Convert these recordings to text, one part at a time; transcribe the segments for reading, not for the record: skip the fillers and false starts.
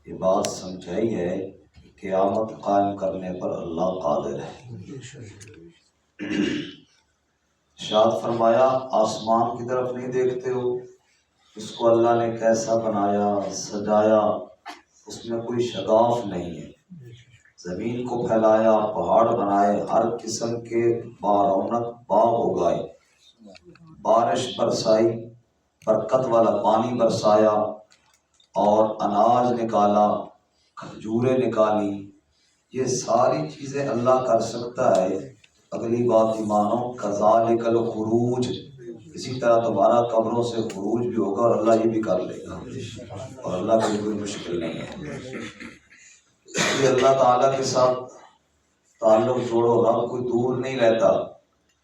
یہ بات سمجھائی ہے کہ قیامت قائم کرنے پر اللہ قادر ہے۔ ارشاد فرمایا آسمان کی طرف نہیں دیکھتے ہو، اس کو اللہ نے کیسا بنایا، سجایا، اس میں کوئی شگاف نہیں ہے۔ زمین کو پھیلایا، پہاڑ بنائے، ہر قسم کے بارونق باغ اگائے، بارش برسائی، برکت والا پانی برسایا اور اناج نکالا، کھجوریں نکالی۔ یہ ساری چیزیں اللہ کر سکتا ہے۔ اگلی بات ایمانو کذالک الخروج، اسی طرح تمہارا قبروں سے خروج بھی ہوگا اور اللہ یہ بھی کر لے گا، اور اللہ کی کوئی مشکل نہیں ہے۔ یہ اللہ تعالیٰ کے ساتھ تعلق جوڑو، رب کوئی دور نہیں رہتا۔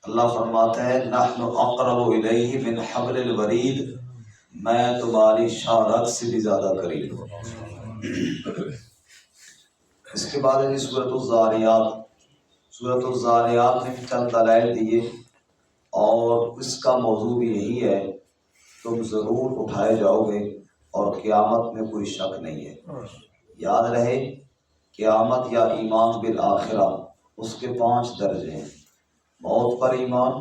اللہ فرماتے ہیں نحن اقرب الیہ من حبل الورید، میں تمہاری شاہ رگ سے بھی زیادہ قریب ہوں۔ اس کے بعد ہے سورۃ الذاریات۔ سورۃ الذاریات نے چند دلائل دیے اور اس کا موضوع بھی یہی ہے، تم ضرور اٹھائے جاؤ گے اور قیامت میں کوئی شک نہیں ہے۔ یاد رہے قیامت یا ایمان بالآخرہ، اس کے 5 درجے ہیں۔ موت پر ایمان،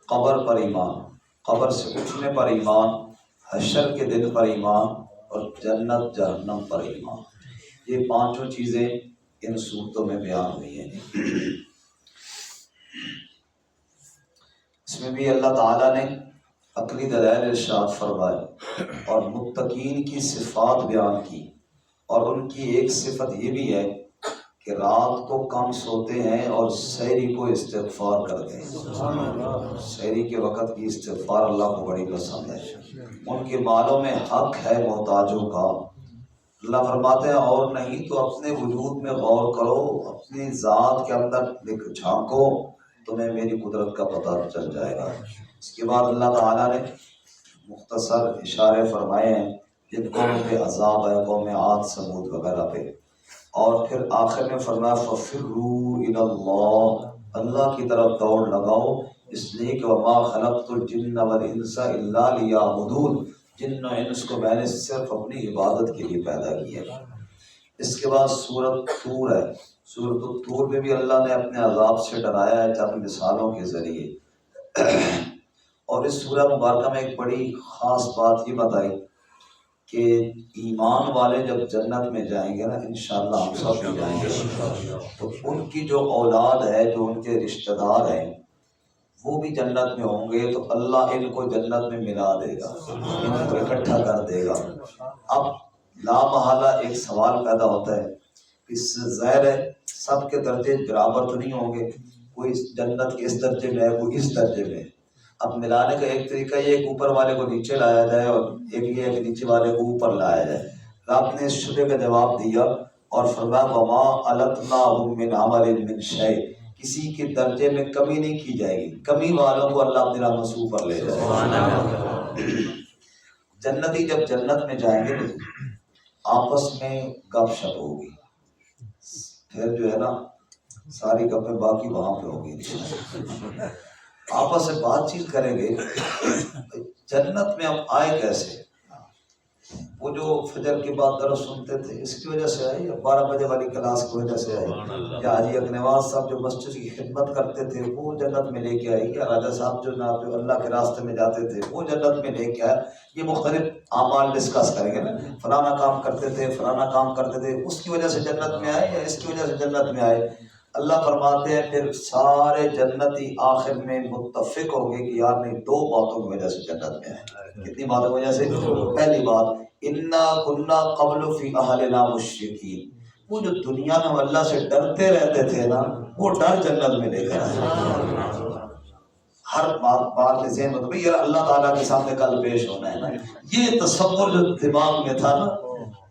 قبر پر ایمان، قبر سے اٹھنے پر ایمان، حشر کے دن پر ایمان اور جنت جہنم پر ایمان۔ یہ 5 چیزیں ان صورتوں میں بیان ہوئی ہیں۔ اس میں بھی اللہ تعالیٰ نے عقلی دلائل ارشاد فرمائے اور متقین کی صفات بیان کی، اور ان کی ایک صفت یہ بھی ہے کہ رات کو کم سوتے ہیں اور سحری کو استغفار کرتے ہیں۔ سحری کے وقت کی استغفار اللہ کو بڑی پسند ہے۔ ان کے مالوں میں حق ہے محتاجوں کا۔ اللہ فرماتے ہیں اور نہیں تو اپنے وجود میں غور کرو، اپنی ذات کے اندر جھانکو، تمہیں میری قدرت کا پتہ چل جائے گا۔ اس کے بعد اللہ تعالیٰ نے مختصر اشارے فرمائے ہیں جن قوم پہ عذاب ہے، قوم عاد ثمود وغیرہ پہ، اور پھر آخر میں فرمایا فَفِرُّوا إِلَى اللَّهِ، اللہ کی طرف دوڑ لگاؤ، اس لیے کہ وَمَا خَلَقْتُ الْجِنَّ وَالْإِنسَ إِلَّا لِيَعْبُدُونِ، جن و انس کو میں نے صرف اپنی عبادت کے لیے پیدا کیا۔ اس کے بعد سورۃ طور ہے۔ سورۃ الطور میں بھی اللہ نے اپنے عذاب سے ڈرایا ہے چند مثالوں کے ذریعے، اور اس سورہ مبارکہ میں ایک بڑی خاص بات یہ بتائی کہ ایمان والے جب جنت میں جائیں گے نا، انشاءاللہ ہم سب بھی جائیں گے، تو ان کی جو اولاد ہے، جو ان کے رشتہ دار ہیں، وہ بھی جنت میں ہوں گے، تو اللہ ان کو جنت میں ملا دے گا، ان کو اکٹھا کر دے گا۔ اب لا محالہ ایک سوال پیدا ہوتا ہے، اس سے ظاہر ہے سب کے درجے برابر تو نہیں ہوں گے، کوئی جنت کے اس درجے میں ہے، کوئی اس درجے میں ہے۔ اب ملانے کا ایک طریقہ یہ ہے کہ اوپر والے کو نیچے لایا جائے، اور ایک یہ ہے کہ نیچے والے کو اوپر لایا جائے۔ رب نے اس شبے کا جواب دیا اور فرمایا وَمَا أَلَتْنَاهُم مِّنْ عَمَلٍ مِّن شَيْءٍ، کسی کے درجے میں کمی نہیں کی جائے گی، کمی والوں کو اللہ اپنی رحمت سے اوپر لے جائے گا۔ جنتی جب جنت میں جائیں گے تو آپس میں گپ شپ ہوگی، پھر جو ہے نا ساری گپیں باقی وہاں پہ ہوگی، آپس سے بات چیت کریں گے۔ جنت میں ہم آئے کیسے؟ وہ جو فجر کے بعد درس سنتے تھے اس کی وجہ سے آئے، یا 12 بجے والی کلاس کی وجہ سے آئے، یا حاجی اکنواز صاحب جو مسجد کی خدمت کرتے تھے وہ جنت میں لے کے آئے، یا راجہ صاحب جو اللہ کے راستے میں جاتے تھے وہ جنت میں لے کے آئے۔ یہ مختلف اعمال ڈسکس کریں گے نا، فلانا کام کرتے تھے، فلانا کام کرتے تھے، اس کی وجہ سے جنت میں آئے یا اس کی وجہ سے جنت میں آئے۔ اللہ فرماتے ہیں پھر سارے جنتی آخر میں متفق ہوں گے کہ یار نہیں 2 باتوں کی وجہ سے جنت میں آئے۔ کتنی باتوں کی وجہ سے؟ پہلی بات انا کنا قبل فی اہلنا مشرکین، وہ جو دنیا میں ہم اللہ سے ڈرتے رہتے تھے نا، وہ ڈر جنت میں لے کر آئے۔ ہر بات کے ذہن میں تو یار اللہ تعالیٰ کے سامنے کل پیش ہونا ہے نا، یہ تصور جو دماغ میں تھا نا،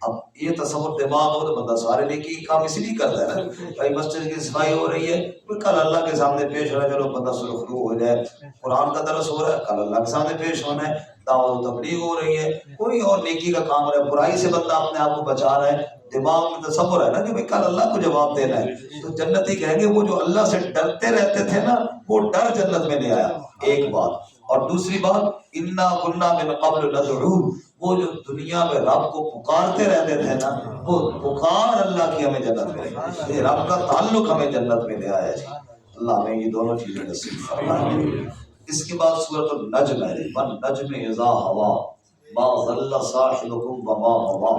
اب یہ تصور دماغ ہو تو بندہ سارے نیکی کام اس لیے کرتا ہے نا، بھائی مسجد کی صفائی ہو رہی ہے، کل اللہ کے سامنے پیش ہونا ہے، چلو بندہ سرخرو ہو جائے، قرآن کا درس ہو رہا ہے، کل اللہ کے سامنے پیش ہونا ہے، دعوت و تبلیغ ہو رہی ہے، کوئی اور نیکی کا کام ہو رہا ہے، برائی سے بندہ اپنے آپ کو بچا رہا ہے، دماغ میں تصور ہے نا کہ بھئی کل اللہ کو جواب دینا ہے، تو جنتی کہیں گے وہ جو اللہ سے ڈرتے رہتے تھے نا، وہ ڈر جنت میں لے آیا، ایک بات۔ اور دوسری بات انا کنا من قبل ندعوہ، وہ جو دنیا میں رب کو پکارتے رہتے تھے نا، وہ پکار اللہ کی ہمیں جنت میں لے، رب کا تعلق ہمیں جنت میں لے آیا جی۔ اللہ ہمیں یہ دونوں چیزیں نصیب فرمائے۔ اس کے بعد سورۃ النجم ہے، والنجم اذا ہوا ما ضل صاحبکم وما غوا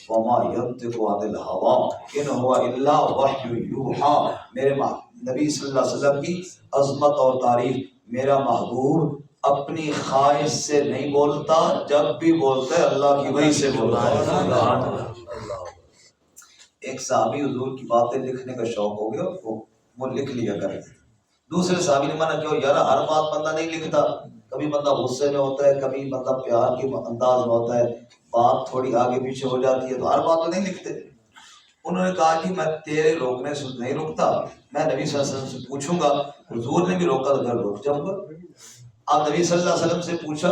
وما ینطق عن الہوی ان هو الا وحی یوحی۔ میرے نبی صلی اللہ علیہ وسلم کی عظمت اور تعریف، میرا محبوب اپنی خواہش سے نہیں بولتا، جب بھی بولتا ہے اللہ کی وحی سے بولتا ہے۔ ایک صحابی حضور کی باتیں لکھنے کا شوق ہو گیا، وہ لکھ لیا کرے۔ دوسرے صحابی نے منع کیا، یار ہر بات بندہ نہیں لکھتا، کبھی بندہ غصے میں ہوتا ہے، کبھی بندہ پیار کے انداز میں ہوتا ہے، بات تھوڑی آگے پیچھے ہو جاتی ہے، تو ہر بات تو نہیں لکھتے۔ انہوں نے کہا کہ میں تیرے روکنے سے نہیں رکتا، میں نبی صلی اللہ علیہ وسلم سے پوچھوں گا، حضور نے بھی روکا تو میں رک جاؤں گا۔ آپ نبی صلی اللہ علیہ وسلم سے پوچھا،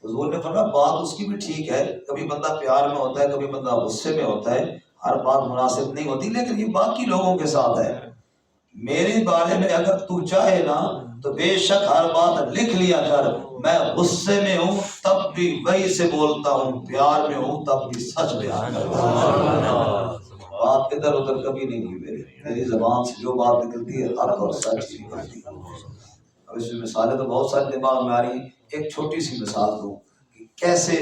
حضور نے فرمایا بات اس کی بھی ٹھیک ہے، کبھی بندہ پیار میں ہوتا ہے، کبھی بندہ غصے میں ہوتا ہے، ہر بات مناسب نہیں ہوتی، لیکن یہ باقی لوگوں کے ساتھ ہے۔ میرے بارے میں اگر تو چاہے نا تو بے شک ہر بات لکھ لیا کر، میں غصے میں ہوں تب بھی وحی سے بولتا ہوں، پیار میں ہوں تب بھی سچ بیان کرتا ہوں۔ بات ادھر ادھر کبھی نہیں ہوئی، میری زبان سے جو بات نکلتی ہے حق اور سچ ہی نکلتی ہے۔ اب اس میں مثالیں تو بہت ساری دماغ میں آ رہی ہیں، ایک چھوٹی سی مثال دوں کہ کیسے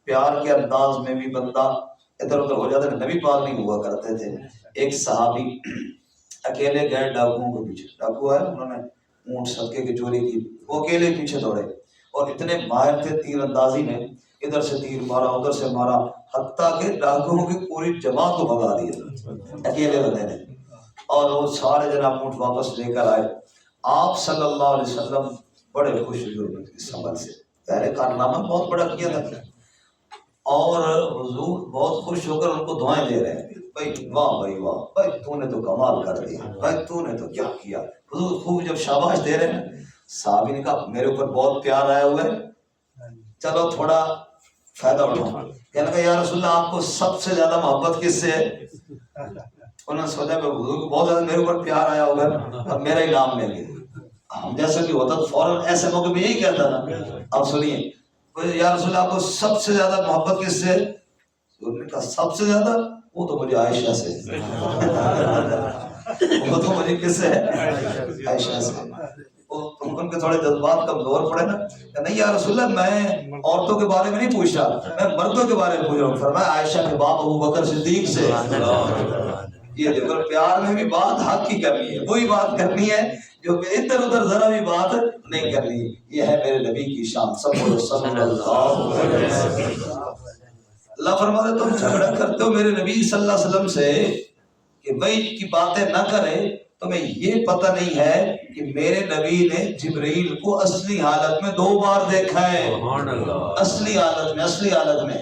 پیار کے انداز میں بھی بندہ ادھر ادھر ہو جاتا ہے۔ نبی پاک نہیں ہوا کرتے تھے، ایک صحابی اکیلے گئے ڈاکوؤں کے پیچھے، ڈاکو ہے انہوں نے اونٹ صدقے کی چوری کی، وہ اکیلے پیچھے دوڑے اور اتنے ماہر تھے تیر اندازی میں، ادھر سے تیر مارا ادھر سے مارا، حتیٰ کہ ڈاکوؤں کی پوری جماعت کو بھگا دیا اکیلے بندے نے، اور وہ سارے جناب اونٹ واپس لے کر آئے۔ آپ صلی اللہ علیہ وسلم بڑے خوش ہوئے اس عمل سے، پہلے کارنامہ بہت بڑا کیا تھا، اور حضور بہت خوش ہو کر ان کو دعائیں دے رہے ہیں، بھائی واہ بھائی واہ، بھائی تو نے تو کمال کر دیا، بھائی تو نے تو کیا کیا۔ حضور خوب جب شاباش دے رہے ہیں، صحابی نے کہا میرے اوپر بہت پیار آیا ہوا ہے، چلو تھوڑا فائدہ اٹھاؤ۔ کہنے لگا یا رسول اللہ آپ کو سب سے زیادہ محبت کس سے ہے؟ انہوں نے سوچا کہ حضور کو بہت زیادہ میرے اوپر پیار آیا ہوگا، اب میرا ہی نام لیں گے۔ ہم جیسا کہ ہوتا تو فوراً ایسے موقع میں یہی کہتا نا۔ اب سنیے، یا رسول اللہ آپ کو سب سے زیادہ محبت کس سے؟ حضور نے کہا سب سے زیادہ وہ تو مجھے عائشہ سے، وہ تو مجھے کس سے ہے؟ عائشہ سے۔ ان کے تھوڑے جذبات کمزور پڑے نا، کہ نہیں یا رسول اللہ میں عورتوں کے بارے میں نہیں پوچھ رہا، میں مردوں کے بارے میں پوچھ رہا ہوں۔ فرمایا عائشہ کے باپ ابو بکر صدیق سے۔ یہ دیکھو پیار میں بھی بات حق کی کرنی ہے، وہی بات کرنی ہے جو ادھر ادھر ذرا بھی بات نہیں کرنی۔ یہ ہے میرے نبی کی شان، سب کو صلی اللہ علیہ وسلم۔ اللہ فرماتا تم جھگڑا کرتے ہو میرے نبی صلی اللہ علیہ وسلم سے کہ بھائی کی باتیں نہ کرے، تمہیں یہ پتہ نہیں ہے کہ میرے نبی نے جبرائیل کو اصلی حالت میں 2 بار دیکھا ہے، اصلی حالت میں۔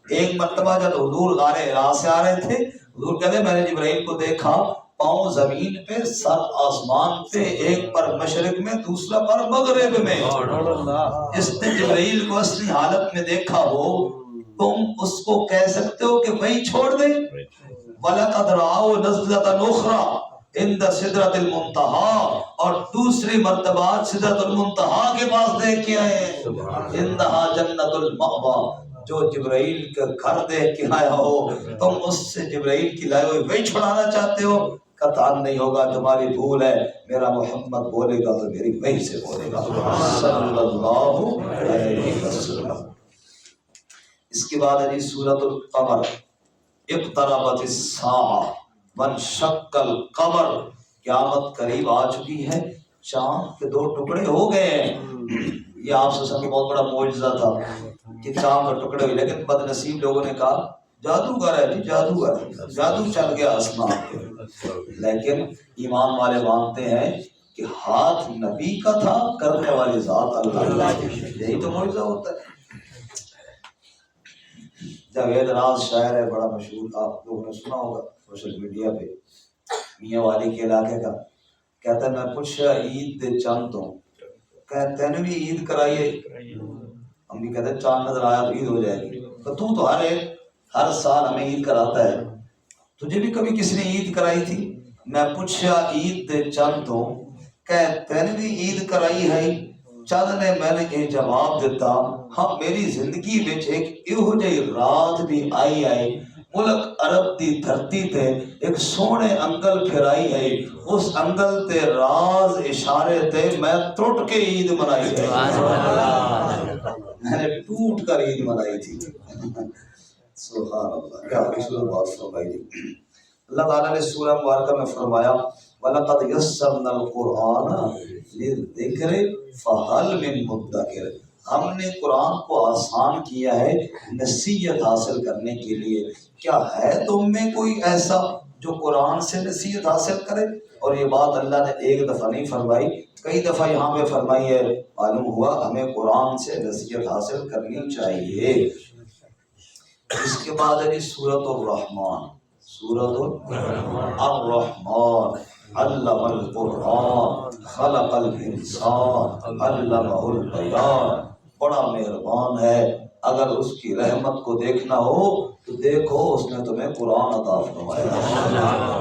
ایک مرتبہ جب حضور غار حرا سے آ رہے تھے، حضور کہتے ہیں میں نے جبرائیل کو دیکھا، پاؤں زمین پہ، سر آسمان پہ، ایک پر مشرق میں دوسرا پر مغرب میں۔ جس نے جبرائیل کو اصلی حالت میں دیکھا ہو، تم اس کو کہہ سکتے ہو کہ وہی چھوڑ دے؟ وَلَقَدْ رَآهُ نَزْلَةً أُخْرَىٰ عِندَ سِدْرَةِ الْمُنتَهَىٰ، اور دوسری مرتبہ سدرۃ المنتہا کے پاس دیکھ کے آئے ہیں۔ عِندَهَا جَنَّةُ الْمَأْوَىٰ، جو جبرائیل کا گھر دیکھ کے آیا ہو، تم اس سے جبرائیل کی لائے ہوئی وہی چھڑانا چاہتے ہو؟ قطعاً نہیں ہوگا، تمہاری بھول ہے، میرا محمد بولے گا تو میری وحی سے بولے گا صلی اللہ علیہ وسلم۔ اس کے بعد ہے سورۃ القمر، اقتربت الساعہ وانشق القمر، قیامت قریب آ چکی ہے، چاند کے 2 ٹکڑے ہو گئے ہیں۔ یہ آپ سے سب بہت بڑا معجزہ تھا کہ چاند کے ٹکڑے ہوئے، لیکن بد نصیب لوگوں نے کہا جادوگر ہے جی، جادوگر، جادو چل گیا آسمان پہ۔ لیکن ایمان والے مانتے ہیں کہ ہاتھ نبی کا تھا، کرنے والی ذات اللہ، یہی تو معجزہ ہوتا ہے۔ جاوید راز شاعر ہے بڑا مشہور، آپ لوگوں نے سنا ہوگا سوشل میڈیا پہ، میاں والی کے علاقے کا، کہتا ہے میں پوچھا عید دے چاند تو کہتے ہیں بھی عید کرائیے، ہم بھی کہتے ہیں چاند نظر آیا تو عید ہو جائے گی، تو ہر سال ہمیں عید کراتا ہے، تجھے بھی کبھی کسی نے عید کرائی تھی؟ میں پوچھا عید دے چاند تو کہتے ہیں بھی عید کرائی ہے، چند نے میں نے یہ جواب دیتا ہاں میری زندگی وچ ایک یہو جہی رات بھی آئی ملک عرب دی دھرتی تے ایک سونے انگل پھرائی ہے اس انگل تے راز اشارے تے میں ٹوٹ کے عید منائی ہے میں نے ٹوٹ کر عید منائی تھی سبحان اللہ کیا رسول بات فرمائی تھی اللہ تعالیٰ نے سورہ مبارکہ میں فرمایا وَلَقَدْ يَسَّرْنَا الْقُرْآنَ لِلذِّكْرِ فَهَلْ مِن مُدَّكِرٍ ہم نے قرآن کو آسان کیا ہے نصیحت حاصل کرنے کے لیے کیا ہے تم میں کوئی ایسا جو قرآن سے نصیحت حاصل کرے اور یہ بات اللہ نے ایک دفعہ نہیں فرمائی کئی دفعہ یہاں پہ فرمائی ہے معلوم ہوا ہمیں قرآن سے نصیحت حاصل کرنی چاہیے اس کے بعد ہے سورۃ الرحمن سورۃ الرحمن علم القرآن خلق الانسان علمہ البیان بڑا مہربان ہے اگر اس کی رحمت کو دیکھنا ہو تو دیکھو اس نے تمہیں قرآن عطا فرمایا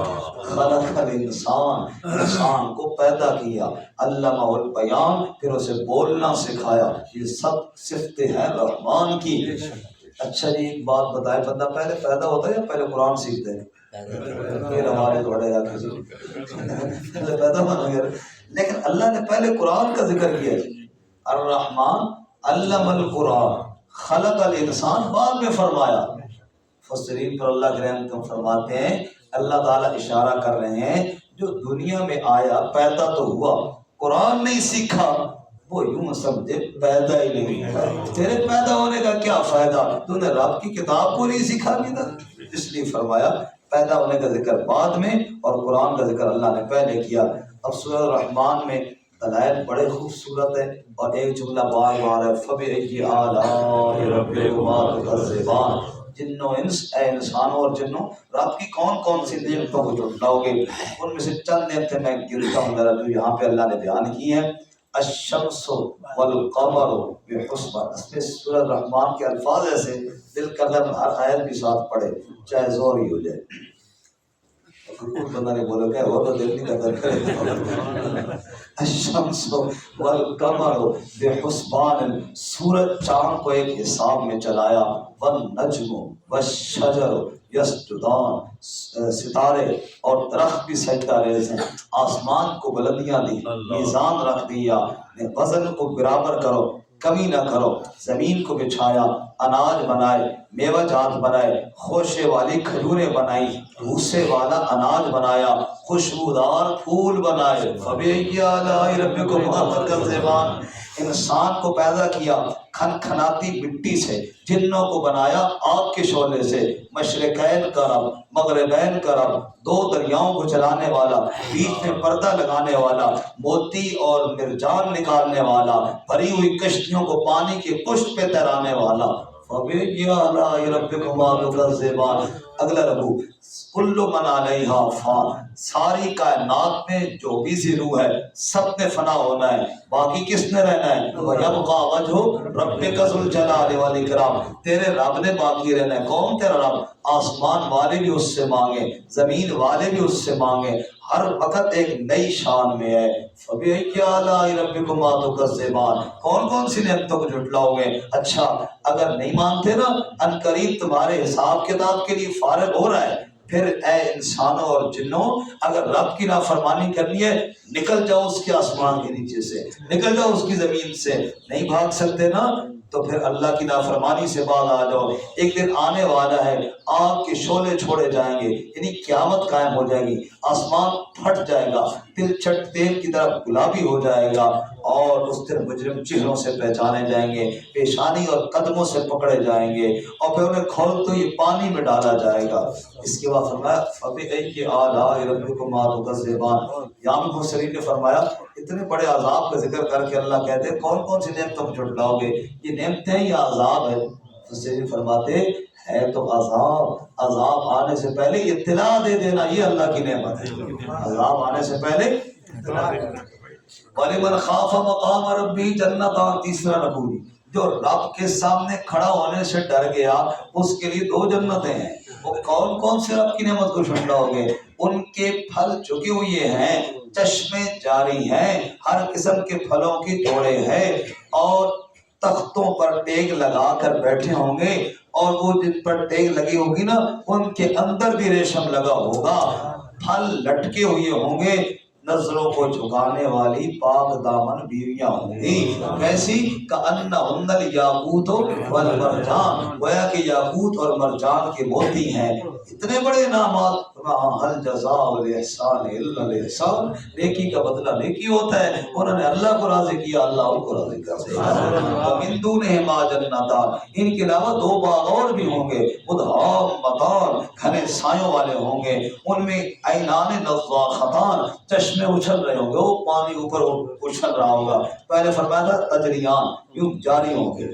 خلق الانسان انسان کو پیدا کیا علمہ البیان پھر اسے بولنا سکھایا یہ سب صفتیں ہیں رحمان کی اچھا جی ایک بات بتائے بندہ پہلے پیدا ہوتا ہے یا پہلے قرآن سیکھتے ہیں پھر ہمارے تھوڑے یا کسی پہلے پیدا ہونا گیا لیکن اللہ نے پہلے قرآن کا ذکر کیا الرحمن علم القرآن خلق الانسان بعد میں فرمایا مفسرین پر اللہ کے رحمت فرماتے ہیں اللہ تعالیٰ اشارہ کر رہے ہیں جو دنیا میں آیا پیدا تو ہوا قرآن نہیں سیکھا وہ یوں سمجھے پیدا ہی نہیں ہوا تیرے پیدا ہونے کا کیا فائدہ تو نے رب کی کتاب کو نہیں سیکھا بھی تھا اس لیے فرمایا پیدا ہونے کا ذکر بعد میں اور قرآن کا ذکر اللہ نے پہلے کیا اب سورۃ الرحمن میں دلائل بڑے خوبصورت ہے اور ایک جملہ بار بار ہے فَبِأَيِّ آلَاءِ رَبِّكُمَا تُكَذِّبَانِ جنوں انس اے انسانوں اور جنوں رات کی کون کون سی نعمتوں کو جھٹلاؤ گے ان میں سے چند نعمتیں میں گنتا ہوں ذرا جو یہاں پہ اللہ نے بیان کی ہیں الشمس والقمر بحسبان اس میں سورۃ الرحمن کے الفاظ ایسے دل کرتا ہے ہر آیت بھی ساتھ پڑھے چاہے زور ہی ہو جائے بندہ نے بولا کہ وہ تو دل نہیں کرتا کرے الشمس والقمر بحسبان سورج چاند کو ایک حساب میں چلایا والنجم والشجر یسجدان ستارے اور درخت بھی سجدہ ریز ہیں آسمان کو بلندیاں دی میزان رکھ دیا وزن کو برابر کرو کمی نہ کرو زمین کو بچھایا اناج بنائے میوہ جات بنائے خوشے والی کھجوریں بنائی بھوسے والا اناج بنایا خوشبودار پھول بنائے فَبِأَيِّ آلَاءِ رَبِّكُمَا تُكَذِّبَانِ انسان کو پیدا کیا کھن کھناتی مٹی سے جنوں کو بنایا آگ کے شعلے سے مشرقین کا رب مغربین کا رب دو دریاؤں کو چلانے والا بیچ میں پردہ لگانے والا موتی اور مرجان نکالنے والا بھری ہوئی کشتیوں کو پانی کے پشت پہ تیرانے والا فَبِأَيِّ آلَاءِ رَبِّكُمَا تُكَذِّبَانِ اگلا رکوع کل من علیہا فان ساری کائنات میں جو بھی زیرو ہے سب نے فنا ہونا ہے باقی کس نے رہنا ہے وَيَبْقَى وَجْهُ رَبِّكَ ذُو الْجَلَالِ وَالْإِكْرَامِ تیرے رب نے باقی رہنا ہے کون تیرا رب آسمان والے بھی اس سے مانگے زمین والے بھی اس سے مانگے ہر وقت ایک نئی شان میں ہے فَبِأَيِّ آلَاءِ رَبِّكُمَا تُكَذِّبَانِ کون کون سی نعمتوں کو جھٹلاؤ گے اچھا اگر نہیں مانتے نا ان قریب تمہارے حساب کتاب کے لیے فارغ ہو رہا ہے پھر اے انسانوں اور جنوں اگر رب کی نافرمانی کرنی ہے نکل جاؤ اس کے آسمان کے نیچے سے نکل جاؤ اس کی زمین سے نہیں بھاگ سکتے نا تو پھر اللہ کی نافرمانی سے باز آ جاؤ ایک دن آنے والا ہے آگ کے شعلے چھوڑے جائیں گے یعنی قیامت قائم ہو جائے گی آسمان پھٹ جائے گا دل چھٹ تیل کی طرح گلابی ہو جائے گا اور اس دن مجرم چہروں سے پہچانے جائیں گے پیشانی اور قدموں سے پکڑے جائیں گے اور پھر انہیں کھول تو یہ پانی میں ڈالا جائے گا اس کے بعد فرمایا فَبِأَيِّ آلَاءِ رَبِّكُمَا تُكَذِّبَانِ یہاں مفسرین نے فرمایا اتنے بڑے عذاب کا ذکر کر کے اللہ کہتے ہیں کون کون سی نعمتوں کو جھٹلاؤ گے یہ نعمتیں یا عذاب ہے مفسرین فرماتے ہے تو عذاب آنے سے پہلے اطلاع دے دینا یہ اللہ کی نعمت ہے عذاب آنے سے پہلے وَلِمَنْ خَافَ مَقَامَ رَبِّهِ جَنَّتَانِ تیسرا رکوع جو رب کے سامنے کھڑا ہونے سے ڈر گیا اس کے لیے دو جنتیں ہیں وہ کون کون سے رب کی نعمت کو جھٹلاؤ گے ان کے پھل چکے ہوئے ہیں چشمے جاری ہیں، ہر قسم کے پھلوں کی توڑے ہیں، اور تختوں پر ٹیک لگا کر بیٹھے ہوں گے، اور وہ جن پر ٹیک لگی ہوگی نا ان کے اندر بھی ریشم لگا ہوگا، پھل لٹکے ہوئے ہوں گے، نظروں کو جھکانے والی پاک دامن بیویاں ہوں گی، کیسی کأنہن الیاقوت والمرجان، گویا کہ یاقوت اور مرجان کے موتی ہیں، اتنے بڑے انعامات۔ هل جزاء الاحسان الا الاحسان، نیکی کا بدلہ نیکی ہوتا ہے، انہوں نے اللہ کو راضی کیا، اللہ ان کو راضی کر دے گا۔ ومن دونہما جنتان، ان کے علاوہ دو باغ اور بھی ہوں گے، مدہامتان، گھنے سایوں والے ہوں گے، ان میں عینان نضاختان، چشمے اچھل رہے ہوں گے، وہ پانی اوپر اچھل رہا ہوگا، پہلے فرمایا تھا تجریان، یوں جاری ہوں گے،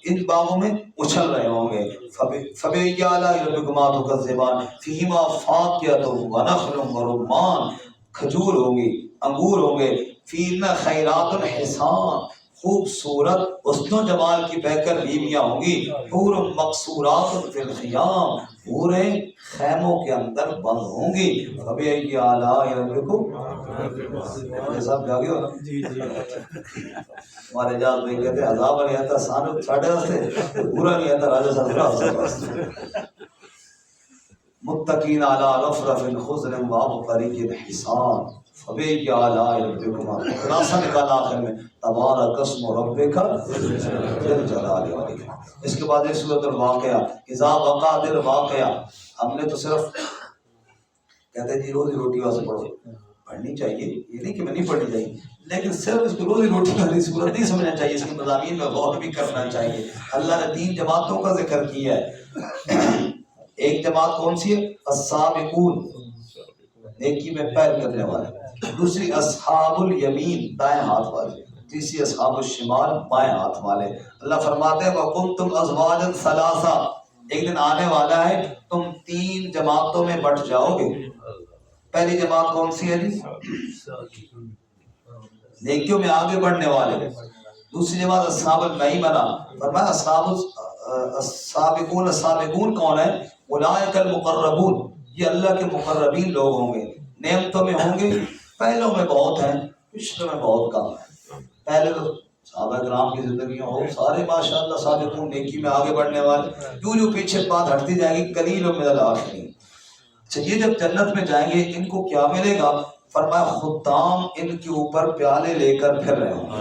ان باغوں میں اچھل رہے ہوں گے۔ فَبِأَيِّ آلَاءِ رَبِّكُمَا تُكَذِّبَانِ فِيهِمَا فَاكِهَةٌ وَنَخْلٌ وَرُمَّانٌ، کھجور ہوں گی، انگور ہوں گے، فِيهِنَّ خَيْرَاتٌ حِسَانٌ، خوبصورت حسن و جمال کی بہتر بیویاں ہوں گی، حور مقصورات فی الخیام، پورے خیموں کے اندر بند ہوں گی۔ فَبِأَيِّ آلَاءِ رَبِّكُمْ، یہ سب جاگے ہو نا؟ ہمارے جہاں بھائی کہتے ہیں عذاب نہیں آتا ساڑھے ہستے، برا نہیں آتا راجہ صاحب۔ متقین علی رفرف خضر وعبقری حسان، فبأي آلاء ربكما، خلاصہ نکالا آخر میں تبارک اسم ربک ذی الجلال والاکرام۔ اس کے بعد ایک سورۃ الواقعہ، اذا وقعت الواقعہ، ہم نے تو صرف کہتے ہیں جی روزی روٹی واسطے پڑھو، پڑھنی چاہیے، یہ نہیں کہ میں نہیں پڑھنی چاہیے، لیکن صرف اس کو روزی روٹی والی صورت نہیں سمجھنا چاہیے، اس کے مضامین میں غور بھی کرنا چاہیے۔ اللہ نے 3 جماعتوں کا ذکر کیا ہے، ایک جماعت کون سی ہے؟ السابقون، نیکی میں پہل کرنے والے، دوسری اصحاب الیمین، دائیں ہاتھ والے، تیسری اصحاب الشمال، بائیں ہاتھ والے۔ اللہ فرماتے ہیں وَكُنْتُمْ أَزْوَاجًا ثَلَاثًا، ایک دن آنے والا ہے تم 3 جماعتوں میں بٹ جاؤ گے۔ پہلی جماعت کون سی ہے جی؟ نیکیوں میں آگے بڑھنے والے۔ دوسری جماعت اصحاب المیمنہ، فرمایا السابقون، السابقون کون ہیں؟ اولئک المقربون، یہ اللہ کے مقربین لوگ ہوں گے، نعمتوں میں ہوں گے، پہلوں میں بہت ہیں، پچھلوں میں بہت کم ہیں۔ پہلے تو صحابہ کرام کی زندگیوں ہو سارے ماشاءاللہ سابقون، نیکی میں آگے بڑھنے والے، جو پیچھے بات ہٹتی جائے گی، قلیل من الآخرین۔ اچھا یہ جب جنت میں جائیں گے ان کو کیا ملے گا؟ فرمایا خدام ان کے اوپر پیالے لے کر پھر رہے ہوں گے،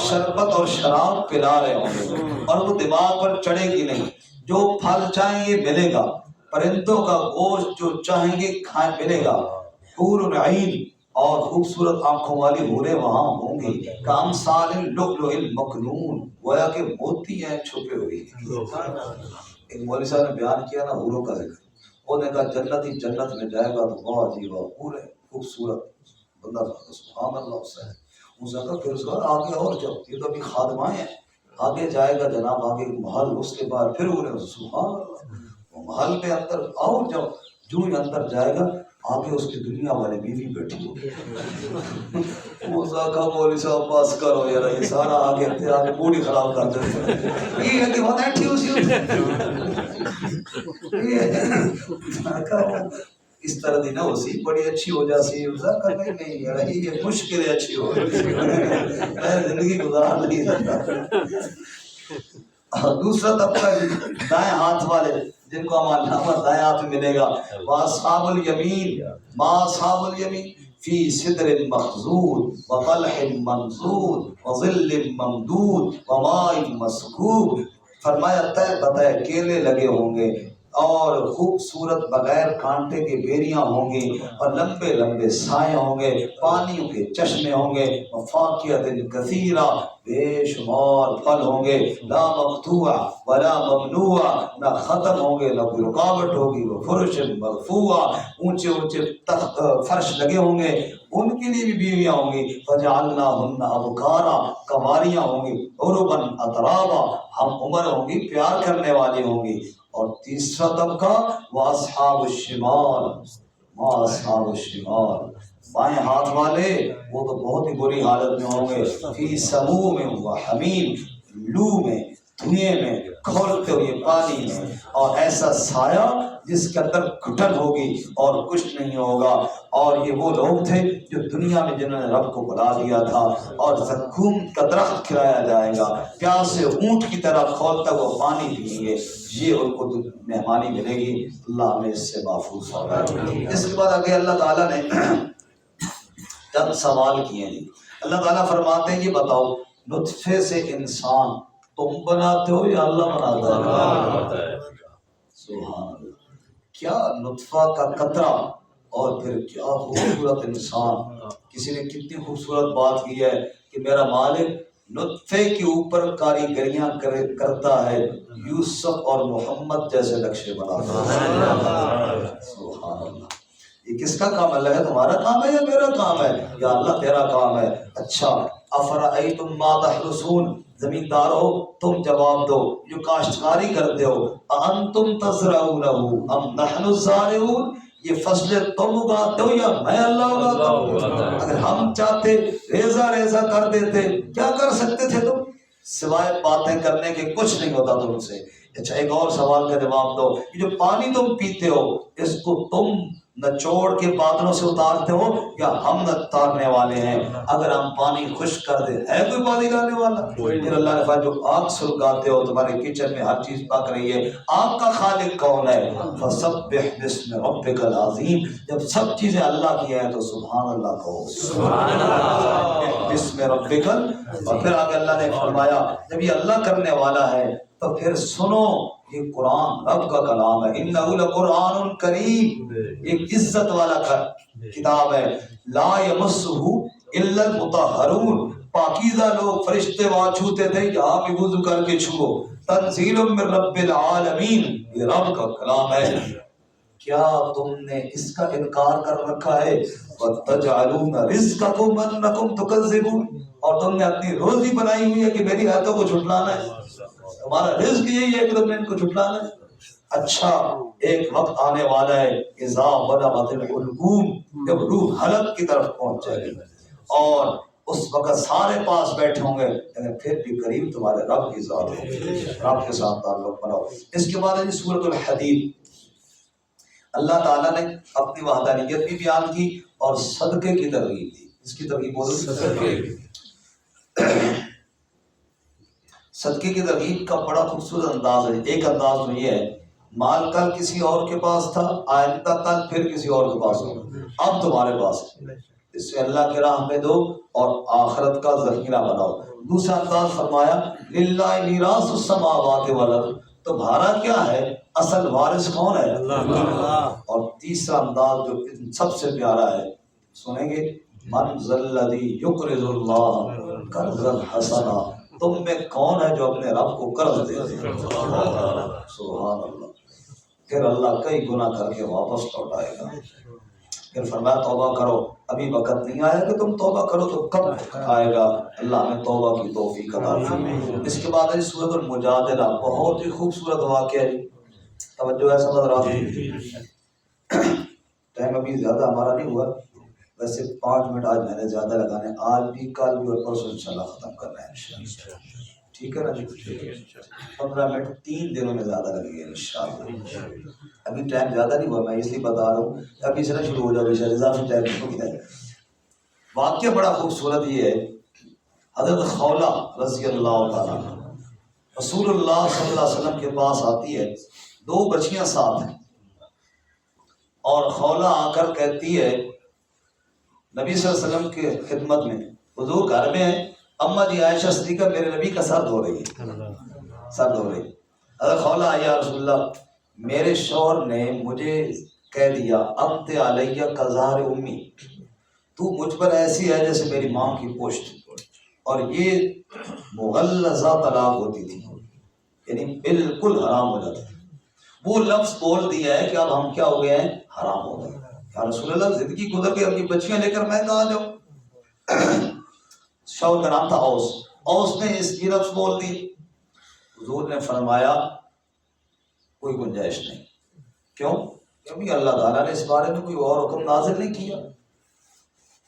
شربت اور شراب پلا رہے ہوں گے، اور وہ دماغ پر چڑھے گی نہیں، جو پھل چاہیں گے ملے گا، پرندوں کا گوشت جو چاہیں گے کھائیں ملے گا، حور العین، اور خوبصورت آنکھوں والی حوریں وہاں ہوں گی، کامثال اللؤلؤ المکنون، گویا کہ موتی ہیں چھپے ہوئے۔ ایک مولوی صاحب نے بیان کیا نا حوروں کا ذکر، انہوں نے کہا جنتی جنت میں جائے گا تو واہ جی واہ پورے خوبصورت بندہ سبحان اللہ اس سے اس نے کہا پھر اس کا آگے اور جاؤ، یہ تو ابھی خادمائیں ہیں، آگے جائے گا جناب، آگے محل، اس کے بعد پھر انہیں سبحان اللہ وہ محل پہ اندر اور جاؤ، جو ہی اندر جائے گا آگے اس کی دنیا والی بیوی بیٹھی ہوگی۔ وہ کہا مولوی صاحب بس کرو یار، یہ سارا آگے آگے موڈ ہی خراب کر دیتے، یہ ہے کہ وہ بیٹھی اسی اس طرح دی نہ اسی بڑی اچھی ہو جاسی، نہیں یار یہ مشکل اچھی ہو میں زندگی گزار نہیں سکتا۔ دوسرا طبقہ دائیں ہاتھ والے جن کو ہمارا نامہ دائیں ہاتھ میں ملے گا، واصحاب الیمین، ما اصحاب الیمین فی سدر مخضود وطلح منضود وظل ممدود وماء مسکوب، فرمایا تہ بتہ کیلے لگے ہوں گے، اور خوبصورت بغیر کانٹے کے بیریاں ہوں گی، اور لمبے لمبے سائے ہوں گے، پانیوں کے چشمے ہوں گے، وفاکہۃ کثیرہ، بے شمار پھل ہوں گے، لا مقطوع ولا ممنوع، نہ ختم ہوں گے نہ کوئی رکاوٹ ہوگی، وہ فرش مرفوع، اونچے اونچے تخت فرش لگے ہوں گے، ان کے لیے بھی بیویاں ہوں گی، فجعلناہن ابکارا، کنواریاں ہوں گی، عربا اترابا، ہم عمر ہوں گی، پیار کرنے والی ہوں گی۔ اور تیسرا طبقہ واصحاب الشمال، ما اصحاب الشمال، بائیں ہاتھ والے وہ تو بہت ہی بری حالت میں ہوں گے، فی سموم و حمیم، لو میں، دھوئیں میں کھولتے ہوئے پانی میں، اور ایسا سایہ جس کے اندر گھٹن ہوگی اور کچھ نہیں ہوگا۔ اور یہ وہ لوگ تھے جو دنیا میں جنہوں نے رب کو بلا دیا تھا، اور زقوم کا درخت کھلایا جائے گا، پیاسے اونٹ کی طرح کھولتا وہ پانی پئیں گے، یہ ان کو مہمانی ملے گی۔ اللہ ہمیں اس سے محفوظ فرمائے۔ اس کے بعد آگے اللہ تعالیٰ نے چند سوال کیے ہیں۔ اللہ تعالیٰ فرماتے ہیں یہ بتاؤ نطفے سے انسان تم بناتے ہو یا اللہ بناتا ہے؟ سبحان اللہ۔ کیا نطفہ کا قطرہ اور پھر کیا خوبصورت انسان۔ کسی نے کتنی خوبصورت بات کی ہے کہ میرا مالک نطفے کے اوپر کاریگریاں کرتا ہے، یوسف اور محمد جیسے نقشے بناتا ہے۔ سبحان اللہ۔ یہ کس کا کام ہے؟ اللہ ہے تمہارا کام ہے یا میرا کام ہے؟ یا اللہ تیرا کام ہے۔ اچھا، افرأیتم ما تحرثون، زمیندارو تم جواب دو جو کاشتکاری کرتے ہو، انتم تزرعونہ ام نحن الزارعون، یہ فصلیں تم اگاتے ہو یا میں اللہ اگاتا ہوں؟ اگر ہم چاہتے ریزہ ریزہ کر دیتے، کیا کر سکتے تھے تم؟ سوائے باتیں کرنے کے کچھ نہیں ہوتا تم سے۔ اچھا، ایک اور سوال کا جواب دو، یہ جو پانی تم پیتے ہو اس کو تم نچوڑ کے بادلوں سے اتارتے ہو یا ہم نہ اتارنے والے ہیں؟ اگر ہم پانی خشک کر دیں ہے کوئی پانی لانے والا؟ پھر اللہ نے فرمایا جو آگ سلگاتے ہو، تمہارے کچن میں ہر چیز پک رہی ہے، آگ کا خالق کون ہے؟ فسبح باسم ربک العظیم، جب سب چیزیں اللہ کی ہیں تو سبحان اللہ کہو، سبحان اللہ باسم ربک۔ اور پھر آگے اللہ نے فرمایا جب یہ اللہ کرنے والا ہے تو پھر سنو، یہ قرآن رب کا کلام ہے، انہ لقرآن کریم، ایک عزت والا کتاب ہے، لا یمسہ الا المطہرون، پاکیزہ لوگ فرشتے وہاں چھوتے تھے، یہاں بھی وضو کر کے چھو، تنزیل من رب العالمین، یہ رب کا کلام ہے۔ کیا تم نے اس کا انکار کر رکھا ہے؟ وَتَجْعَلُونَ رِزْقَكُمْ أَنَّكُمْ تُكَذِّبُونَ، اور تم نے اپنی روزی بنائی ہوئی ہے کہ میری آیتوں کو جھٹلانا ہے، تمہارا رزق یہی ہے کہ تم نے ان کو جھٹلانا ہے۔ اچھا، ایک وقت آنے والا ہے اذا بلغت الحلقوم، جب روح حلق کی طرف پہنچ جائے گی اور اس وقت سارے پاس بیٹھے ہوں گے، لیکن پھر بھی قریب تمہارے رب کی ذات ہوگی، رب کے ساتھ تعلق بناؤ۔ اس کے بعد ہے سورۃ الحدید، اللہ تعالیٰ نے اپنی وحدانیت بھی بیان کی اور صدقے کی ترغیب دی۔ اس کی ترغیب بولو، صدقے کی ترغیب کا بڑا خوبصورت انداز ہے۔ ایک انداز تو یہ ہے مال کل کسی اور کے پاس تھا، آئندہ کل پھر کسی اور کے پاس ہوگا، اب تمہارے پاس ہے، اس سے اللہ کی راہ میں دو اور آخرت کا ذخیرہ بناؤ۔ دوسرا انداز فرمایا للہ میراث السماوات والارض، تمہارا کیا ہے، اصل وارث کون ہے؟ اللہ۔ اور تیسرا انداز جو سب سے پیارا ہے، سنیں گے، من ذا الذی یقرض اللہ قرضا حسنا، تم میں کون ہے جو اپنے رب کو قرض دے دے؟ سبحان اللہ۔ پھر اللہ کئی گناہ کر کے واپس لوٹائے گا۔ پھر فرمایا توبہ کرو، ابھی وقت نہیں آیا کہ تم توبہ کرو تو کب آئے گا؟ اللہ ہمیں توبہ کی توفیق عطا فرمائے۔ اس کے بعد ہے سورۃ المجادلہ، بہت ہی خوبصورت واقعہ ہے، توجہ ہے سمجھ رہا؟ ٹائم ابھی زیادہ ہمارا نہیں ہوا، ویسے 5 منٹ آج میں نے زیادہ لگانے، آج بھی کل بھی اور پرسوں انشاءاللہ ختم کرنا ہے انشاءاللہ، ٹھیک ہے نا جی؟ 15 منٹ 3 دنوں میں زیادہ لگے گا انشاءاللہ۔ ابھی ٹائم زیادہ نہیں ہوا، میں اس لیے بتا رہا ہوں ابھی سے نہ شروع ہو جائے، شاید اضافی ٹائم ہو گیا ہے۔ واقعہ بڑا خوبصورت یہ ہے، حضرت خولہ رضی اللہ تعالیٰ رسول اللہ صلی اللہ علیہ وسلم کے پاس آتی ہے، 2 بچیاں ساتھ ہیں، اور خولہ آ کر کہتی ہے نبی صلی اللہ علیہ وسلم کے خدمت میں، حضور گھر میں ہیں، اماں جی عائشہ صدیقہ میرے نبی کا سر دھو رہی ہے، سر دھو رہی ہے۔ حضرت خولہ آئی، یا رسول اللہ میرے شوہر نے مجھے کہہ دیا انت علیہ کظہر امی، تو مجھ پر ایسی ہے جیسے میری ماں کی پشت، اور یہ مغلظہ طلاق ہوتی تھی، یعنی بالکل حرام ہو جاتا تھا۔ وہ لفظ بول دیا ہے کہ اب ہم کیا ہو گئے ہیں، حرام ہو گئے۔ یا رسول اللہ زندگی گزر گئی، اپنی بچیاں لے کر میں کہاں جاؤں؟ شوہر کا نام تھا اوس، اوس نے اس کی لفظ بول دی، حضور نے فرمایا کوئی گنجائش نہیں۔ کیوں؟ کیونکہ اللہ تعالیٰ نے اس بارے میں کوئی اور حکم نازل نہیں کیا۔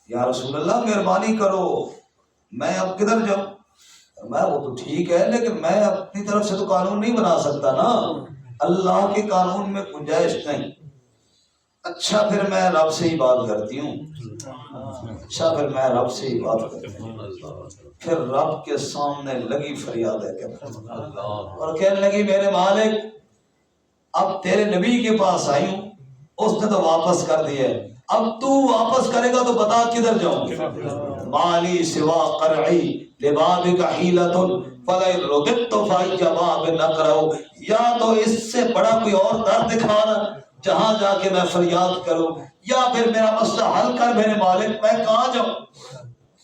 یا رسول اللہ مہربانی کرو، میں اب کدھر جاؤں؟ میں وہ تو ٹھیک ہے لیکن میں اپنی طرف سے تو قانون نہیں بنا سکتا نا، اللہ کے قانون میں گنجائش نہیں۔ اچھا پھر میں رب سے ہی بات کرتی ہوں، اچھا پھر میں رب سے ہی بات کرتی ہوں۔ پھر رب کے سامنے لگی فریادیں کرنے اور کہنے لگی میرے مالک اب تیرے نبی کے پاس آئی ہوں، اس نے تو واپس کر دیا ہے، اب تو واپس کرے گا تو بتا کدھر جاؤں؟ مالی سوا قرعی لبابک حیلۃ فلئن رددت فای باب نقرؤ، یا تو اس سے بڑا کوئی اور در دکھانا جہاں جا کے میں فریاد کروں، یا پھر میرا مسئلہ حل کر میرے مالک، میں کہاں جاؤں؟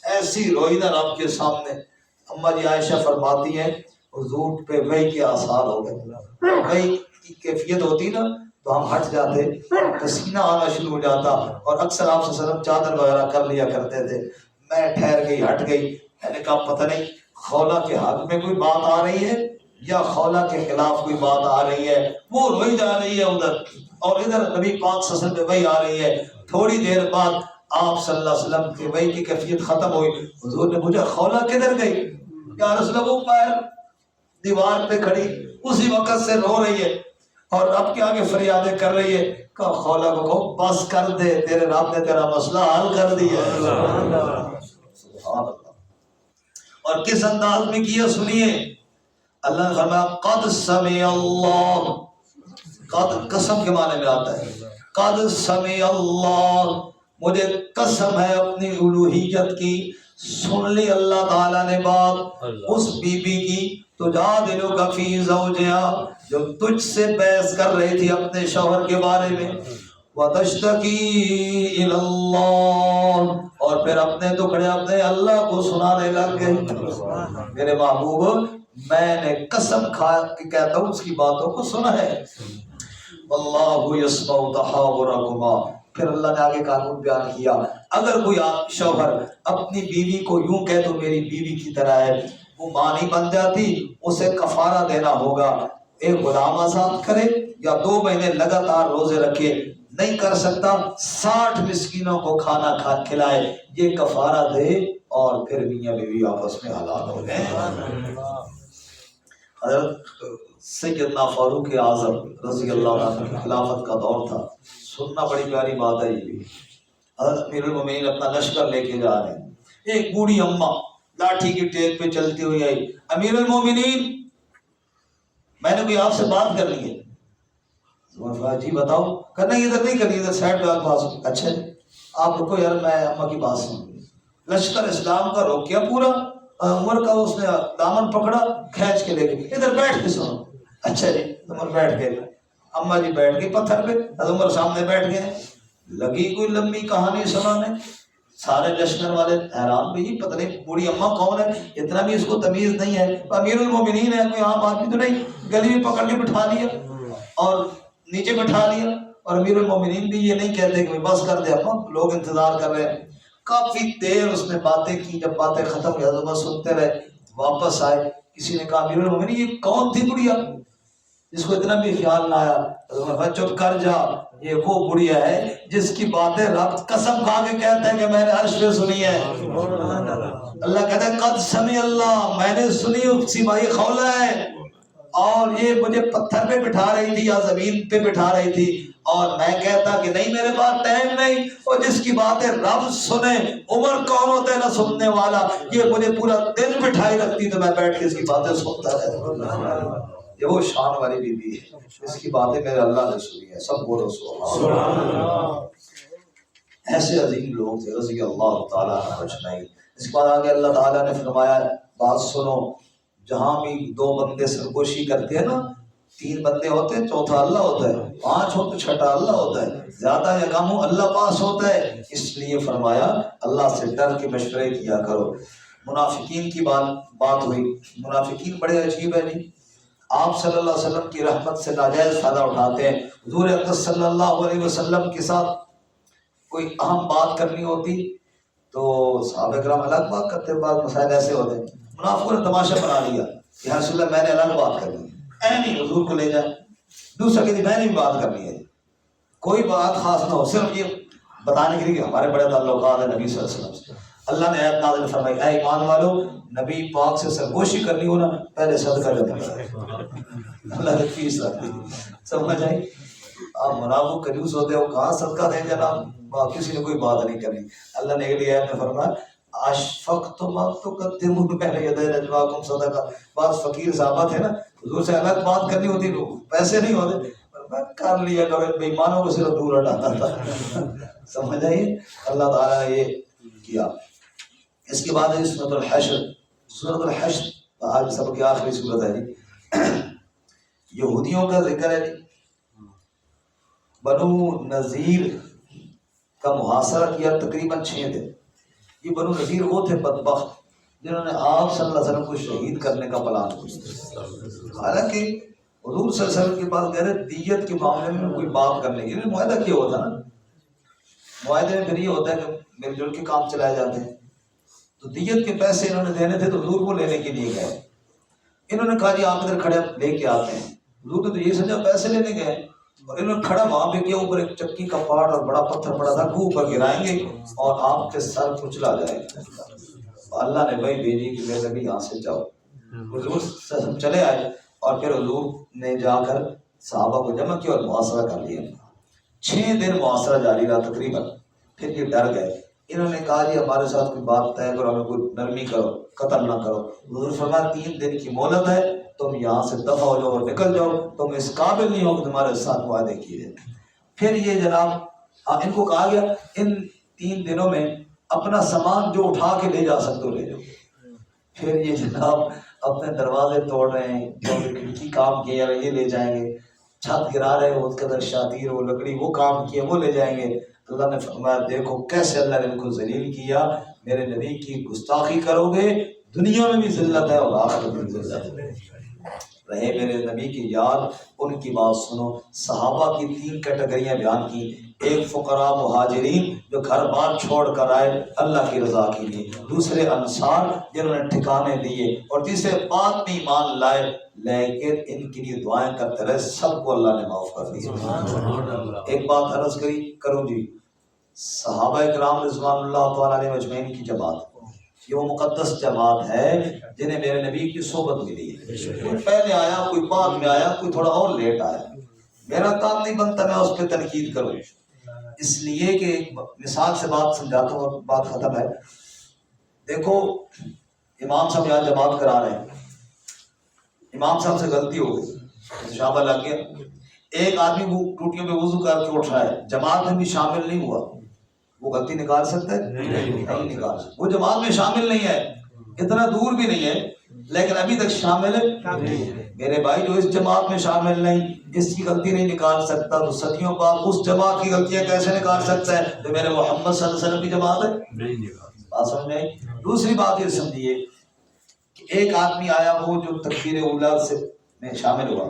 ایسی روئی نہ رب کے سامنے۔ اما جی عائشہ فرماتی ہیں حضور پہ وحی کے آثار ہو گئے، وحی کی کیفیت ہوتی نا تو ہم ہٹ جاتے، پسینہ آنا شروع ہو جاتا، اور اکثر آپ صلی اللہ علیہ وسلم چادر وغیرہ کر لیا کرتے تھے۔ میں ٹھہر گئی، ہٹ گئی، میں نے کہا پتہ نہیں خولا کے حق میں کوئی بات آ رہی ہے یا خولا کے خلاف کوئی بات آ رہی ہے۔ وہ روئی جا رہی ہے ادھر اور ادھر نبی پاک صلی اللہ علیہ وسلم پہ وحی آ رہی ہے۔ تھوڑی دیر بعد آپ صلی اللہ علیہ وسلم کی وحی کی کیفیت ختم ہوئی، حضور نے پوچھا خولا کدھر گئی؟ یا رسول اللہ وہ باہر دیوار پہ کھڑی اسی وقت سے رو رہی ہے اور رب کے آگے فریادیں کر رہی ہے۔ کہا خولا کو کہو بس کر دے، تیرے رب نے تیرا مسئلہ حل کر دیا ہے۔ سبحان اللہ۔ اور کس انداز میں کیا سنیے، اللہ نے فرمایا قد سمع اللہ، قد قسم کے معنی میں آتا ہے، قد سمع اللہ، مجھے قسم ہے اپنی الوہیت کی، سن لی اللہ تعالیٰ نے بات اس بی بی کی تجادلک فی زوجہا، جو تجھ سے بحث کر رہی تھی اپنے شوہر کے بارے میں، وتشتکی الی اللہ، اور پھر اپنے ٹکڑے اپنے اللہ کو سنانے لگ گئے۔ میرے محبوب میں نے قسم کھا کے کہتا ہوں اس کی باتوں کو سنا ہے۔ واللہ یسمع تحاورکما، پھر اللہ نے آگے قانون بیان کیا، اگر کوئی شوہر اپنی بیوی کو یوں کہے تو میری بیوی کی طرح ہے، وہ ماں نہیں بن جاتی، اسے کفارہ دینا ہوگا، ایک غلام آزاد کرے یا 2 مہینے لگاتار روزے رکھے، نہیں کر سکتا 60 مسکینوں کو کھانا کھلائے، یہ کفارہ دے، اور پھر میاں بیوی آپس میں حلال ہو گئے۔ حضرت سیدنا فاروق اعظم رضی اللہ عنہ کی خلافت کا دور تھا، سننا بڑی پیاری بات ہے یہ بھی۔ حضرت امیر المومنین اپنا لشکر لے کے جا رہے ہیں، ایک بوڑھی اماں لاٹھی کی ٹیک پہ چلتی ہوئی آئی، امیر المومنین میں نے کوئی آپ سے بات کرنی ہے۔ جی بتاؤ، کرنا ادھر نہیں کرنی، ادھر سائڈ پہ آپ پاس۔ اچھا آپ رکو یار میں اماں کی بات سن۔ لشکر اسلام کا روکیا پورا، عمر کا اس نے دامن پکڑا کھینچ کے لے گئے، ادھر بیٹھ کے سنو۔ اچھا جی عمر بیٹھ گئے، اماں جی بیٹھ گئی پتھر پہ، عمر سامنے بیٹھ گئے، لگی کوئی لمبی کہانی سنانے۔ سارے لشکر والے حیران، بھئی پتہ نہیں بوڑھی اماں کون ہے، اتنا بھی اس کو تمیز نہیں ہے، امیر المومنین ہے، کوئی عام آدمی تو نہیں، گلی میں پکڑ کے بٹھا لیا اور نیچے بٹھا لیا، اور امیر المومنین بھی یہ نہیں کہتے کہ بس کر دے اماں، لوگ انتظار کر رہے ہیں۔ کافی دیر اس نے باتیں کی، جب باتیں ختم ہوئی حضرت سنتے رہے، واپس آئے، کسی نے کہا امیر المومنین یہ کون تھی بڑھیا جس کو اتنا بھی خیال نہ آیا؟ حضرت چپ کر جا، یہ وہ بڑھیا ہے جس کی باتیں رب قسم کھا کے کہتے ہیں کہ میں نے عرش پہ سنی ہے۔ اللہ کہتا ہے قد سمع اللہ، میں نے سنی، اسی بھائی خولا ہے، اور یہ مجھے پتھر پہ بٹھا رہی تھی یا زمین پہ بٹھا رہی تھی، اور میں کہتا کہ نہیں میرے پاس ٹائم نہیں، اور جس کی باتیں رب سنے، عمر کون ہوتا ہے نہ سننے والا، یہ مجھے پورا دن بٹھائی رکھتی تو میں بیٹھ کے اس کی باتیں سنتا رہتا۔ یہ وہ شان والی بی بی ہے، اس کی باتیں میرے اللہ نے سنی ہے، سب بولو سبحان اللہ۔ ایسے عظیم لوگ تھے رضی اللہ تعالیٰ عنہ اجمعین۔ اس کے بعد آگے اللہ تعالیٰ نے فرمایا بات سنو، جہاں بھی 2 بندے سرگوشی کرتے ہیں نا، 3 بندے ہوتے ہیں، چوتھا اللہ ہوتا ہے، 5 ہو تو چھٹا اللہ ہوتا ہے، زیادہ یا کم ہو اللہ پاس ہوتا ہے، اس لیے فرمایا اللہ سے ڈر کے مشورے کیا کرو۔ منافقین کی بات ہوئی، منافقین بڑے عجیب ہے نہیں، آپ صلی اللہ علیہ وسلم کی رحمت سے ناجائز فائدہ اٹھاتے ہیں۔ حضور اقدس صلی اللہ علیہ وسلم کے ساتھ کوئی اہم بات کرنی ہوتی تو صحابہ کرام الگ بات کرتے ہیں، بعض مسائل ایسے ہوتے ہیں، منافقوں نے تماشا بنا لیا کہ یا رسول اللہ میں نے الگ بات کرنی ہے، اے نہیں حضور کو لے جائے، دوسرا کہ میں نے بھی بات کرنی ہے، کوئی بات خاص نہ ہو، صرف یہ بتانے کے لیے کہ ہمارے بڑے تعلقات ہیں نبی صلی اللہ علیہ وسلم سے۔ اللہ نے آیت نازل فرمائی اے ایمان والو نبی پاک سے سرگوشی کرنی ہو نا پہلے صدقہ جمع اللہ نے فیس رکھ دی سمجھ آئی آپ منافق کنیوس ہوتے ہو کہاں صدقہ دیں جناب کسی نے کوئی بات نہیں کرنی اللہ نے اگلی آیت میں فرمایا اشفقتم ان تقدموا بین یدی نجواکم صدقہ بعض فقیر صحابہ تھے نا حضور سے الگ بات کرنی ہوتی لوگ پیسے نہیں ہوتے میں کر لیا کرو بے ایمانوں کو صرف دور ہٹاتا تھا سمجھ آئیے اللہ تعالیٰ نے یہ کیا اس کے بعد ہے سورۃ الحشر سورۃ الحشر آج سب کی آخری سورت ہے جی یہودیوں کا ذکر ہے جی بنو نذیر کا محاصرہ کیا تقریباً 6 دن یہ بنو نذیر وہ تھے بدبخت جنہوں نے آپ صلی اللہ علیہ وسلم کو شہید کرنے کا پلان کیا حالانکہ حضور صلی اللہ علیہ وسلم کے پاس گئے دیت کے معاملے میں کوئی بات کرنے کی معاہدہ کیا ہوتا نا معاہدے میں پھر یہ ہوتا ہے کہ مل جل کے کام چلائے جاتے ہیں تو دیت کے پیسے انہوں نے دینے تھے تو حضور کو لینے کے لیے گئے انہوں نے کہا جی آپ ادھر کھڑے لے کے آتے ہیں حضور نے تو یہ سمجھا پیسے لینے گئے اور انہوں نے کھڑا وہاں پہ کیا اوپر ایک چکی کا پاٹ اور بڑا پتھر پڑا تھا وہ اوپر گرائیں گے اور آپ کے سر کچلا جائے گا اللہ نے وہی بھیجی کہ میرے نبی یہاں سے جاؤ حضور چلے آئے اور پھر حضور نے جا کر صحابہ کو جمع کیا اور محاصرہ کر لیا 6 دن محاصرہ جاری رہا تقریباً پھر یہ ڈر گئے انہوں نے کہا جی ہمارے ساتھ کوئی بات طے کرو ہمیں کوئی نرمی کرو قتل نہ کرو حضور فرمایا 3 دن کی مہلت ہے تم یہاں سے دفع ہو جاؤ اور نکل جاؤ تم اس قابل نہیں ہو کہ تمہارے ساتھ معاہدے کیے پھر یہ جناب ان کو کہا گیا ان 3 دنوں میں اپنا سامان جو اٹھا کے لے جا سکتے ہو لے جاؤ پھر یہ جناب اپنے دروازے توڑ رہے ہیں جو کھڑکی کام کیا یہ لے جائیں گے چھت گرا رہے ہو اس کے اندر شاطیر وہ لکڑی وہ کام کیے وہ لے جائیں گے اللہ نے فرمایا دیکھو کیسے اللہ نے ان کو ذلیل کیا میرے نبی کی گستاخی کرو گے دنیا میں بھی ذلت ہے اور آخرت میں بھی ذلت ہے رہے میرے نبی کی یاد ان کی بات سنو صحابہ کی 3 کیٹیگریاں بیان کی ایک فقراء مہاجرین جو گھر بار چھوڑ کر آئے اللہ کی رضا کے لیے دوسرے انصار جنہوں نے ٹھکانے دیے اور تیسرے بعد میں ایمان لائے لیکن ان کے لیے دعائیں کرتے رہے سب کو اللہ نے معاف کر دیا ایک بات عرض کروں جی صحابہ کرام رضوان اللہ تعالیٰ علیہ اجمعین کی جماعت یہ وہ مقدس جماعت ہے جنہیں میرے نبی کی صحبت ملی ہے کوئی پہلے آیا کوئی بعد میں آیا کوئی تھوڑا اور لیٹ آیا میرا کام نہیں بنتا میں اس پہ تنقید کروں اس لیے کہ ایک مثال سے بات سمجھاتا ہوں اور بات ختم ہے دیکھو امام صاحب یہاں جماعت کرا رہے ہیں امام صاحب سے غلطی ہو گئی شابہ لگ گیا ایک آدمی وہ ٹوٹیوں پہ وضو کر کے اٹھ رہا ہے جماعت میں بھی شامل نہیں ہوا وہ غلطی نکال سکتا ہے نہیں نکال سکتا وہ جماعت میں شامل نہیں ہے اتنا دور بھی نہیں ہے لیکن ابھی تک شامل ہے میرے بھائی جو اس جماعت میں شامل نہیں اس کی غلطی نہیں نکال سکتا تو صدیوں بعد اس جماعت کی غلطیاں کیسے نکال سکتا ہے جو میرے محمد صلی اللہ علیہ وسلم کی جماعت ہے بات سمجھ میں دوسری بات یہ سمجھیے کہ ایک آدمی آیا وہ جو تکبیر اولیٰ سے میں شامل ہوا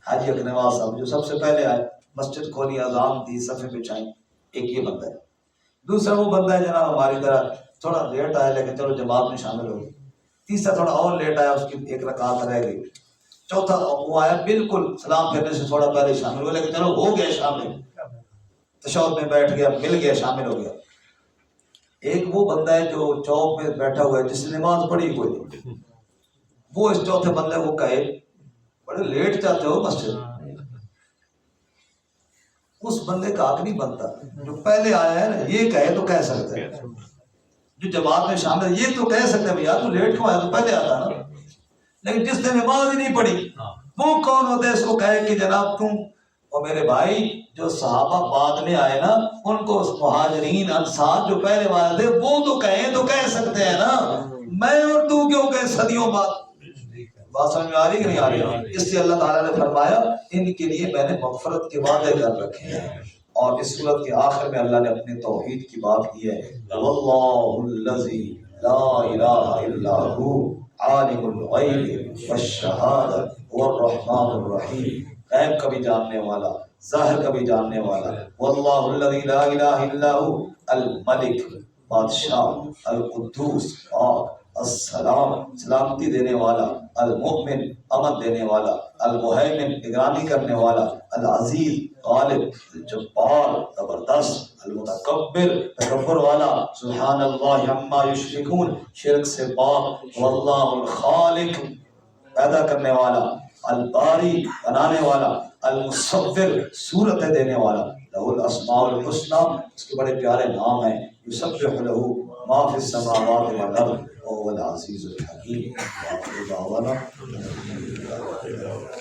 حاجی اکنواز صاحب جو سب سے پہلے آئے مسجد کھولی اذان دی صفے بچھائی ایک یہ بندہ ہے دوسرا وہ بندہ ہے جناب ہماری طرح تھوڑا لیٹ آیا لیکن چلو جماعت میں شامل ہو گئی تیسرا تھوڑا اور لیٹ آیا اس کی 1 رکعت رہ گئی چوتھا وہ آیا بالکل سلام پھیرنے سے تھوڑا پہلے شامل ہوا لیکن چلو ہو گیا شامل تشہد میں بیٹھ گیا مل گیا شامل ہو گیا ایک وہ بندہ ہے جو چوک میں بیٹھا ہوا ہے جس نے نماز پڑھی کوئی نہیں وہ اس چوتھے بندے کو کہے بڑے لیٹ جاتے ہو مسجد اس بندے کا حق نہیں بنتا جو پہلے آیا ہے نا یہ کہے تو کہہ سکتا ہے جو جماعت میں شامل یہ تو کہہ سکتا ہے بھیا تو لیٹ کیوں آیا تو پہلے آتا نا لیکن جس نے نماز ہی نہیں پڑھی وہ کون ہوتا ہے اس کو کہے کہ جناب تم اور میرے بھائی جو صحابہ بعد میں آئے نا ان کو مہاجرین انصار جو پہلے والے تھے وہ تو کہیں تو کہہ سکتے ہیں نا میں اور تو کیوں کہ صدیوں بعد بات سمجھ میں آ رہی کہ نہیں آ رہی اس سے اللہ تعالیٰ نے فرمایا ان کے لیے میں نے مغفرت کے وعدے کر رکھے ہیں اور اس صورت کے آخر میں اللہ نے اپنے توحید کی بات کی ہے واللہ الذی لا الہ الا ہو عالم الغیب والشہادۃ والرحمن الرحیم غیب کا بھی جاننے والا ظاہر کا بھی جاننے والا واللہ الذی لا الہ الا ہو الملک بادشاہ القدوس پاک السلام سلامتی دینے والا، المؤمن امن دینے والا، المہیمن نگرانی کرنے والا، العزیز غالب جبار زبردست، المتکبر تکبر والا، سبحان اللہ عما یشرکون شرک سے پاک، واللہ الخالق پیدا کرنے والا، الباری بنانے والا، المصور صورت دینے والا، لہ الاسماء الحسنی اس کے بڑے پیارے نام ہیں، یسبح لہ ما فی السماوات والارض وهو العزیز الحکیم. وآخر دعوانا